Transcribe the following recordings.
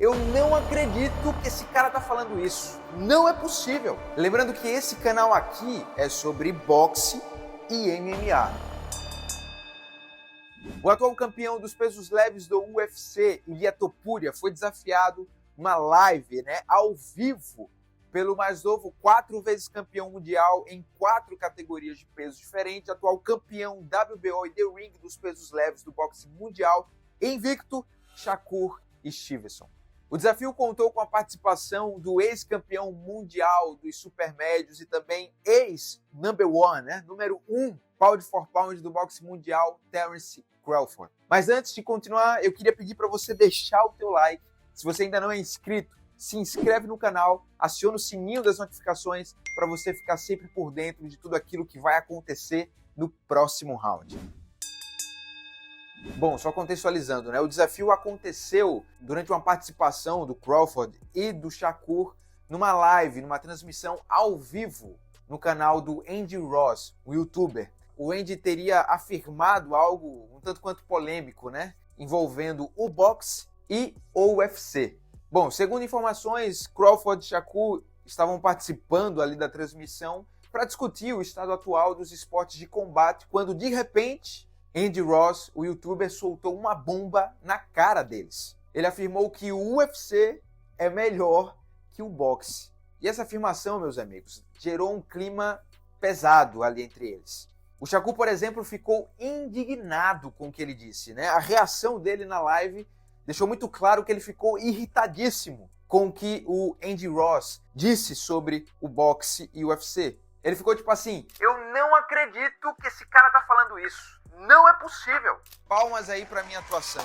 Eu não acredito que esse cara tá falando isso. Não é possível. Lembrando que esse canal aqui é sobre boxe e MMA. O atual campeão dos pesos leves do UFC, Ilia Topuria, foi desafiado numa live, ao vivo, pelo mais novo 4 vezes campeão mundial em 4 categorias de peso diferentes, atual campeão WBO e The Ring dos pesos leves do boxe mundial, invicto, Shakur Stevenson. O desafio contou com a participação do ex-campeão mundial dos supermédios e também ex-number one, número 1, pound for pound do boxe mundial, Terence Crawford. Mas antes de continuar, eu queria pedir para você deixar o teu like. Se você ainda não é inscrito, se inscreve no canal, aciona o sininho das notificações para você ficar sempre por dentro de tudo aquilo que vai acontecer no próximo round. Bom, só contextualizando, o desafio aconteceu durante uma participação do Crawford e do Shakur numa live, numa transmissão ao vivo no canal do Andy Ross, o youtuber. O Andy teria afirmado algo um tanto quanto polêmico, envolvendo o boxe e o UFC. Bom, segundo informações, Crawford e Shakur estavam participando ali da transmissão para discutir o estado atual dos esportes de combate, quando de repente Andy Ross, o youtuber, soltou uma bomba na cara deles. Ele afirmou que o UFC é melhor que o boxe. E essa afirmação, meus amigos, gerou um clima pesado ali entre eles. O Shakur, por exemplo, ficou indignado com o que ele disse, A reação dele na live deixou muito claro que ele ficou irritadíssimo com o que o Andy Ross disse sobre o boxe e o UFC. Ele ficou tipo assim: eu não acredito que esse cara tá falando isso. Não é possível. Palmas aí pra minha atuação,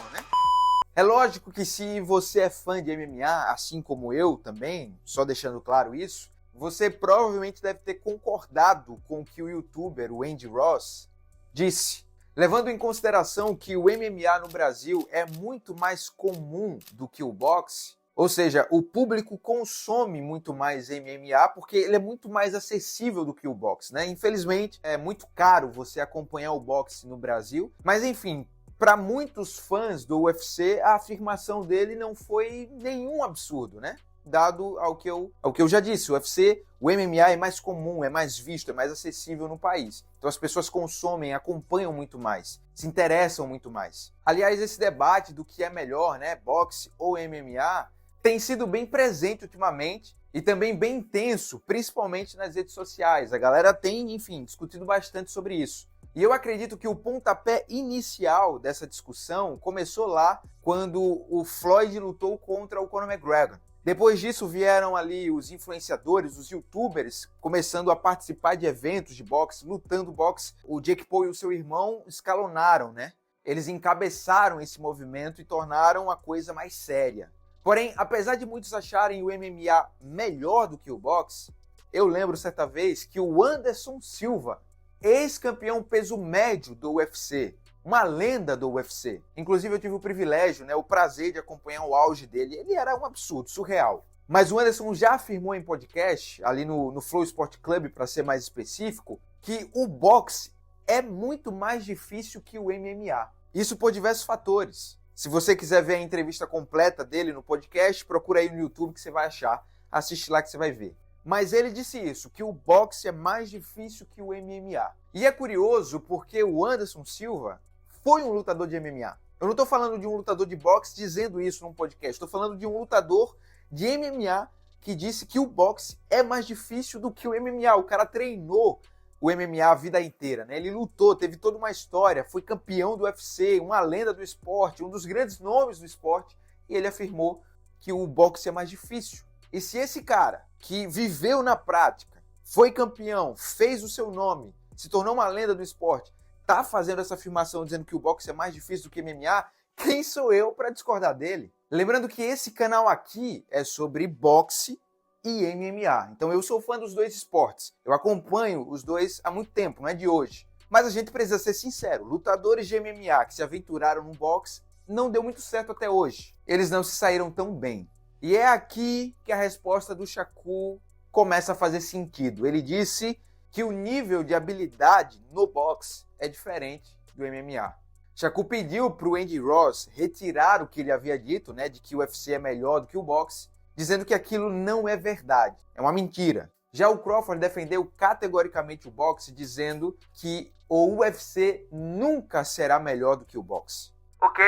É lógico que se você é fã de MMA, assim como eu também, só deixando claro isso, você provavelmente deve ter concordado com o que o youtuber, o Andy Ross, disse. Levando em consideração que o MMA no Brasil é muito mais comum do que o boxe, ou seja, o público consome muito mais MMA porque ele é muito mais acessível do que o boxe, Infelizmente, é muito caro você acompanhar o boxe no Brasil, mas enfim, para muitos fãs do UFC, a afirmação dele não foi nenhum absurdo, Dado ao que eu já disse, o UFC, o MMA é mais comum, é mais visto, é mais acessível no país. Então as pessoas consomem, acompanham muito mais, se interessam muito mais. Aliás, esse debate do que é melhor, boxe ou MMA, tem sido bem presente ultimamente e também bem intenso, principalmente nas redes sociais. A galera tem, enfim, discutido bastante sobre isso. E eu acredito que o pontapé inicial dessa discussão começou lá quando o Floyd lutou contra o Conor McGregor. Depois disso vieram ali os influenciadores, os youtubers, começando a participar de eventos de boxe, lutando boxe. O Jake Paul e o seu irmão escalonaram, Eles encabeçaram esse movimento e tornaram a coisa mais séria. Porém, apesar de muitos acharem o MMA melhor do que o boxe, eu lembro certa vez que o Anderson Silva, ex-campeão peso médio do UFC, uma lenda do UFC. Inclusive eu tive o privilégio, o prazer de acompanhar o auge dele. Ele era um absurdo, surreal. Mas o Anderson já afirmou em podcast, ali no Flow Sport Club, para ser mais específico, que o boxe é muito mais difícil que o MMA. Isso por diversos fatores. Se você quiser ver a entrevista completa dele no podcast, procura aí no YouTube que você vai achar. Assiste lá que você vai ver. Mas ele disse isso, que o boxe é mais difícil que o MMA. E é curioso porque o Anderson Silva foi um lutador de MMA. Eu não estou falando de um lutador de boxe dizendo isso num podcast. Estou falando de um lutador de MMA que disse que o boxe é mais difícil do que o MMA. O cara treinou o MMA a vida inteira, Ele lutou, teve toda uma história, foi campeão do UFC, uma lenda do esporte, um dos grandes nomes do esporte, e ele afirmou que o boxe é mais difícil. E se esse cara, que viveu na prática, foi campeão, fez o seu nome, se tornou uma lenda do esporte, tá fazendo essa afirmação dizendo que o boxe é mais difícil do que MMA, quem sou eu para discordar dele? Lembrando que esse canal aqui é sobre boxe e MMA. Então eu sou fã dos dois esportes. Eu acompanho os dois há muito tempo, não é de hoje. Mas a gente precisa ser sincero, lutadores de MMA que se aventuraram no boxe não deu muito certo até hoje. Eles não se saíram tão bem. E é aqui que a resposta do Shakur começa a fazer sentido. Ele disse que o nível de habilidade no boxe é diferente do MMA. Shakur pediu para o Andy Ross retirar o que ele havia dito, né, de que o UFC é melhor do que o boxe, dizendo que aquilo não é verdade, é uma mentira. Já o Crawford defendeu categoricamente o boxe, dizendo que o UFC nunca será melhor do que o boxe. Ok,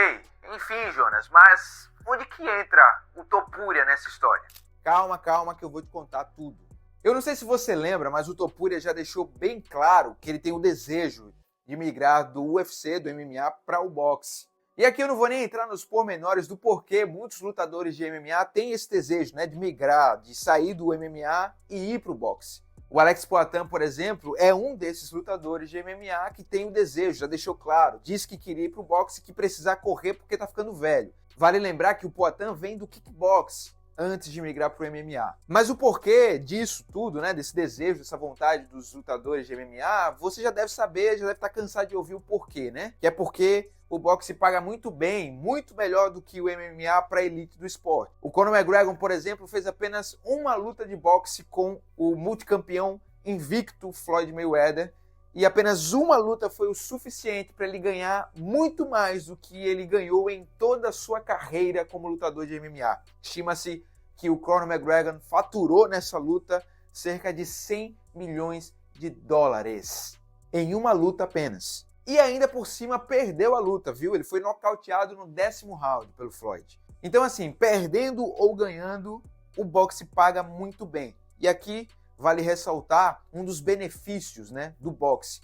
enfim, Jonas, mas onde que entra o Topuria nessa história? Calma que eu vou te contar tudo. Eu não sei se você lembra, mas o Topuria já deixou bem claro que ele tem o desejo de migrar do UFC, do MMA, para o boxe. E aqui eu não vou nem entrar nos pormenores do porquê muitos lutadores de MMA têm esse desejo, né, de migrar, de sair do MMA e ir para o boxe. O Alex Poatan, por exemplo, é um desses lutadores de MMA que tem o desejo, já deixou claro, disse que queria ir para o boxe e que precisar correr porque está ficando velho. Vale lembrar que o Poatan vem do kickbox antes de migrar para o MMA. Mas o porquê disso tudo, né, desse desejo, dessa vontade dos lutadores de MMA, você já deve saber, já deve estar cansado de ouvir o porquê, né? Que é porque o boxe paga muito bem, muito melhor do que o MMA para a elite do esporte. O Conor McGregor, por exemplo, fez apenas uma luta de boxe com o multicampeão invicto Floyd Mayweather, e apenas uma luta foi o suficiente para ele ganhar muito mais do que ele ganhou em toda a sua carreira como lutador de MMA. Estima-se que o Conor McGregor faturou nessa luta cerca de 100 milhões de dólares em uma luta apenas. E ainda por cima perdeu a luta, viu? Ele foi nocauteado no 10º round pelo Floyd. Então assim, perdendo ou ganhando, o boxe paga muito bem. E aqui vale ressaltar um dos benefícios, né, do boxe.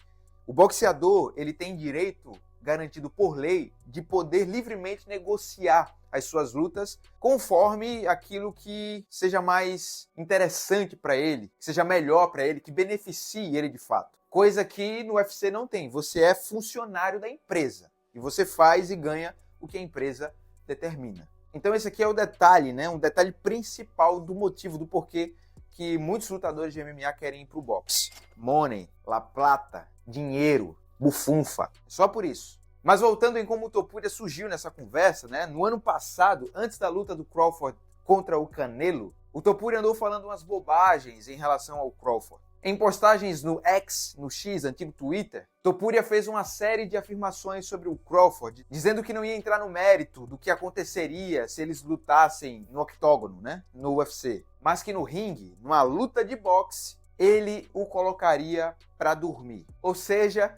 O boxeador, ele tem direito garantido por lei de poder livremente negociar as suas lutas conforme aquilo que seja mais interessante para ele, que seja melhor para ele, que beneficie ele de fato. Coisa que no UFC não tem. Você é funcionário da empresa e você faz e ganha o que a empresa determina. Então esse aqui é o detalhe, né, um detalhe principal do motivo, do porquê que muitos lutadores de MMA querem ir pro boxe. Money, la plata, dinheiro, bufunfa. Só por isso. Mas voltando em como o Topuria surgiu nessa conversa, né? No ano passado, antes da luta do Crawford contra o Canelo, o Topuria andou falando umas bobagens em relação ao Crawford. Em postagens no X, no X, antigo Twitter, Topuria fez uma série de afirmações sobre o Crawford, dizendo que não ia entrar no mérito do que aconteceria se eles lutassem no octógono, né, no UFC, mas que no ringue, numa luta de boxe, ele o colocaria para dormir. Ou seja,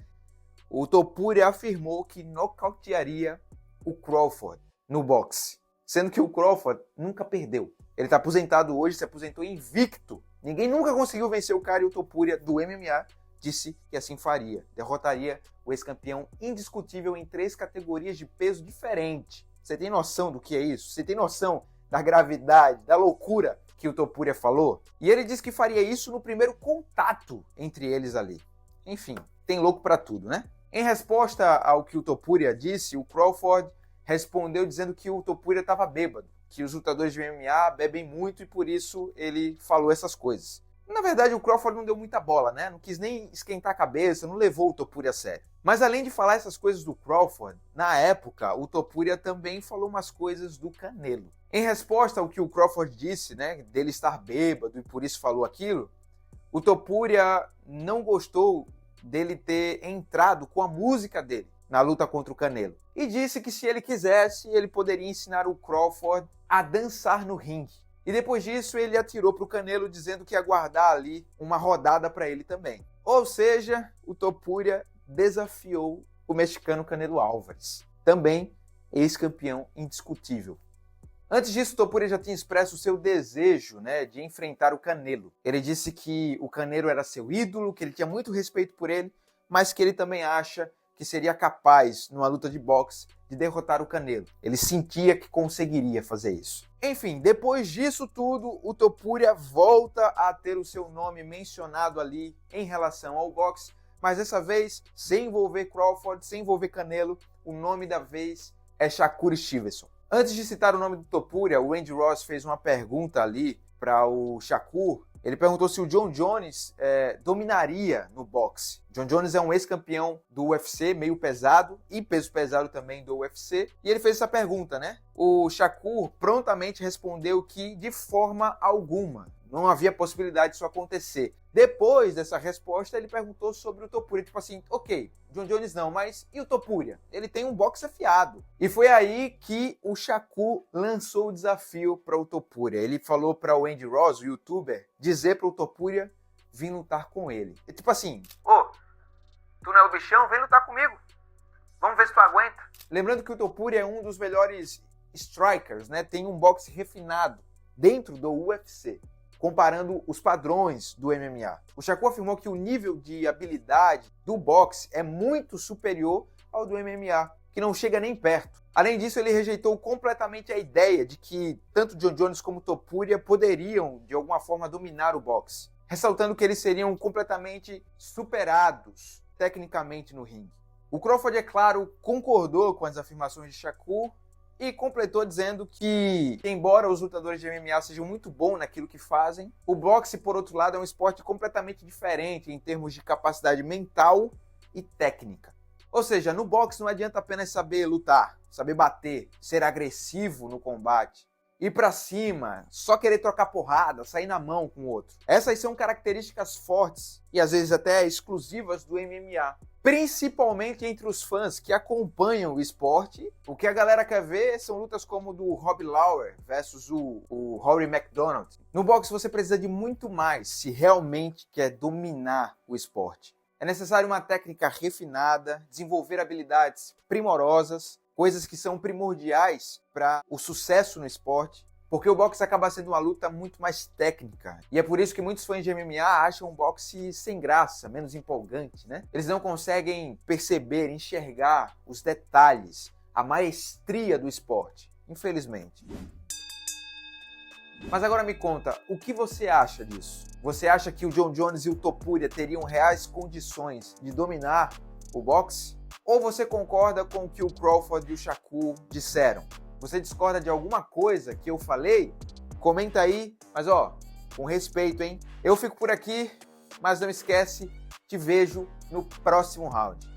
o Topuria afirmou que nocautearia o Crawford no boxe, sendo que o Crawford nunca perdeu. Ele está aposentado hoje, se aposentou invicto. Ninguém nunca conseguiu vencer o cara, e o Topuria do MMA disse que assim faria. Derrotaria o ex-campeão indiscutível em 3 categorias de peso diferentes. Você tem noção do que é isso? Você tem noção da gravidade, da loucura que o Topuria falou? E ele disse que faria isso no primeiro contato entre eles ali. Enfim, tem louco pra tudo, né? Em resposta ao que o Topuria disse, o Crawford respondeu dizendo que o Topuria estava bêbado, que os lutadores de MMA bebem muito e por isso ele falou essas coisas. Na verdade, o Crawford não deu muita bola, né? Não quis nem esquentar a cabeça, não levou o Topuria a sério. Mas além de falar essas coisas do Crawford, na época, o Topuria também falou umas coisas do Canelo. Em resposta ao que o Crawford disse, né, dele estar bêbado e por isso falou aquilo, o Topuria não gostou dele ter entrado com a música dele na luta contra o Canelo. E disse que se ele quisesse, ele poderia ensinar o Crawford a dançar no ringue. E depois disso, ele atirou para o Canelo dizendo que ia guardar ali uma rodada para ele também. Ou seja, o Topuria desafiou o mexicano Canelo Álvares, também ex-campeão indiscutível. Antes disso, o Topuria já tinha expresso o seu desejo, né, de enfrentar o Canelo. Ele disse que o Canelo era seu ídolo, que ele tinha muito respeito por ele, mas que ele também acha que seria capaz, numa luta de boxe, de derrotar o Canelo. Ele sentia que conseguiria fazer isso. Enfim, depois disso tudo, o Topuria volta a ter o seu nome mencionado ali em relação ao boxe, mas dessa vez, sem envolver Crawford, sem envolver Canelo, o nome da vez é Shakur Stevenson. Antes de citar o nome do Topuria, o Andy Ross fez uma pergunta ali para o Shakur. Ele perguntou se o John Jones dominaria no boxe. John Jones é um ex-campeão do UFC, meio pesado, e peso pesado também do UFC. E ele fez essa pergunta, né? O Shakur prontamente respondeu que de forma alguma não havia possibilidade disso acontecer. Depois dessa resposta, ele perguntou sobre o Topuria, tipo assim, ok, Jon Jones não, mas e o Topuria? Ele tem um boxe afiado. E foi aí que o Shakur lançou o desafio para o Topuria. Ele falou para o Andy Ross, o youtuber, dizer para o Topuria vir lutar com ele. E tipo assim, tu não é o bichão? Vem lutar comigo. Vamos ver se tu aguenta. Lembrando que o Topuria é um dos melhores strikers, né? Tem um boxe refinado dentro do UFC, comparando os padrões do MMA. O Shakur afirmou que o nível de habilidade do boxe é muito superior ao do MMA, que não chega nem perto. Além disso, ele rejeitou completamente a ideia de que tanto Jon Jones como Topuria poderiam, de alguma forma, dominar o boxe, ressaltando que eles seriam completamente superados tecnicamente no ringue. O Crawford, é claro, concordou com as afirmações de Shakur e completou dizendo que, embora os lutadores de MMA sejam muito bons naquilo que fazem, o boxe, por outro lado, é um esporte completamente diferente em termos de capacidade mental e técnica. Ou seja, no boxe não adianta apenas saber lutar, saber bater, ser agressivo no combate, ir pra cima, só querer trocar porrada, sair na mão com o outro. Essas são características fortes e às vezes até exclusivas do MMA. Principalmente entre os fãs que acompanham o esporte. O que a galera quer ver são lutas como o do Rob Lawler versus o Rory MacDonald. No boxe você precisa de muito mais se realmente quer dominar o esporte. É necessário uma técnica refinada, desenvolver habilidades primorosas, coisas que são primordiais para o sucesso no esporte, porque o boxe acaba sendo uma luta muito mais técnica. E é por isso que muitos fãs de MMA acham o boxe sem graça, menos empolgante, né? Eles não conseguem perceber, enxergar os detalhes, a maestria do esporte, infelizmente. Mas agora me conta, o que você acha disso? Você acha que o Jon Jones e o Topuria teriam reais condições de dominar o boxe? Ou você concorda com o que o Crawford e o Shakur disseram? Você discorda de alguma coisa que eu falei? Comenta aí, mas com respeito, hein? Eu fico por aqui, mas não esquece, te vejo no próximo round.